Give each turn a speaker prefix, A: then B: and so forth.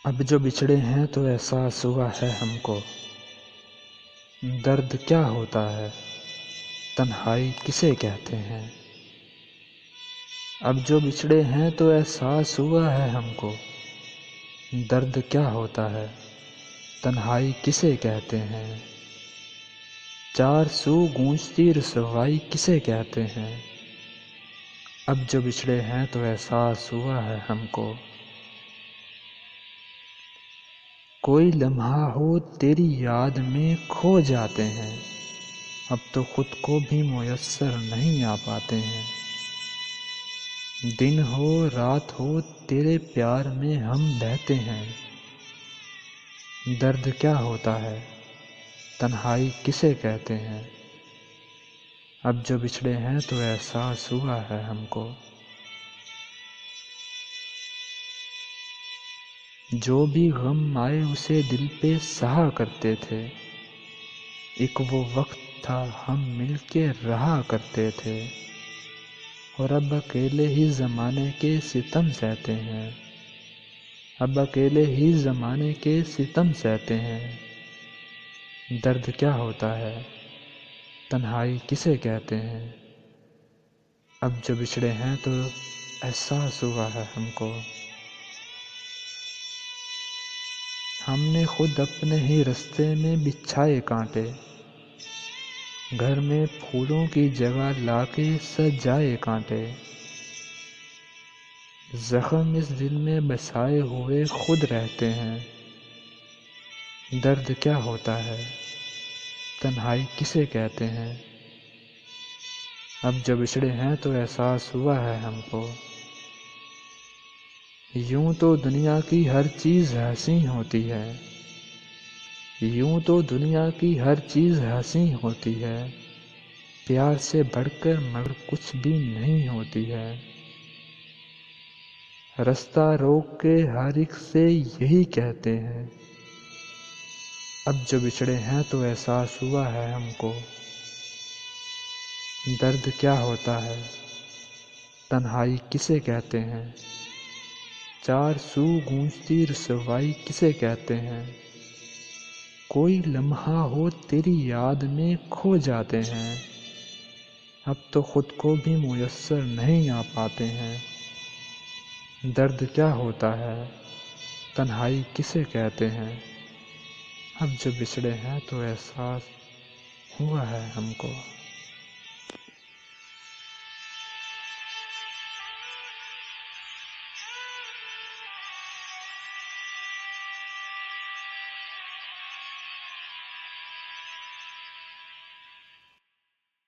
A: اب جو بچھڑے ہیں تو احساس ہوا ہے ہم کو، درد کیا ہوتا ہے، تنہائی کسے کہتے ہیں۔ اب جو بچھڑے ہیں تو احساس ہوا ہے ہم کو، درد کیا ہوتا ہے، تنہائی کسے کہتے ہیں۔ چار سو گونجتی رسوائی کسے کہتے ہیں۔ اب جو بچھڑے ہیں تو احساس ہوا ہے ہم کو۔ کوئی لمحہ ہو تیری یاد میں کھو جاتے ہیں، اب تو خود کو بھی میسر نہیں آ پاتے ہیں۔ دن ہو رات ہو تیرے پیار میں ہم بہتے ہیں، درد کیا ہوتا ہے، تنہائی کسے کہتے ہیں۔ اب جو بچھڑے ہیں تو احساس ہوا ہے ہم کو۔ جو بھی غم آئے اسے دل پہ سہا کرتے تھے، ایک وہ وقت تھا ہم مل کے رہا کرتے تھے، اور اب اکیلے ہی زمانے کے ستم سہتے ہیں۔ اب اکیلے ہی زمانے کے ستم سہتے ہیں، درد کیا ہوتا ہے، تنہائی کسے کہتے ہیں۔ اب جو بچھڑے ہیں تو احساس ہوا ہے ہم کو۔ ہم نے خود اپنے ہی رستے میں بچھائے کانٹے، گھر میں پھولوں کی جگہ لا کے سجائے کانٹے۔ زخم اس دل میں بسائے ہوئے خود رہتے ہیں، درد کیا ہوتا ہے، تنہائی کسے کہتے ہیں۔ اب جو بچھڑے ہیں تو احساس ہوا ہے ہم کو۔ یوں تو دنیا کی ہر چیز حسین ہوتی ہے، یوں تو دنیا کی ہر چیز حسین ہوتی ہے، پیار سے بڑھ کر مگر کچھ بھی نہیں ہوتی ہے۔ رستہ روک کے ہر ایک سے یہی کہتے ہیں، اب جو بچھڑے ہیں تو احساس ہوا ہے ہم کو۔ درد کیا ہوتا ہے، تنہائی کسے کہتے ہیں۔ چار سو گونجتی رسوائی کسے کہتے ہیں۔ کوئی لمحہ ہو تیری یاد میں کھو جاتے ہیں، اب تو خود کو بھی میسر نہیں آ پاتے ہیں۔ درد کیا ہوتا ہے، تنہائی کسے کہتے ہیں۔ اب جو بچھڑے ہیں تو احساس ہوا ہے ہم کو۔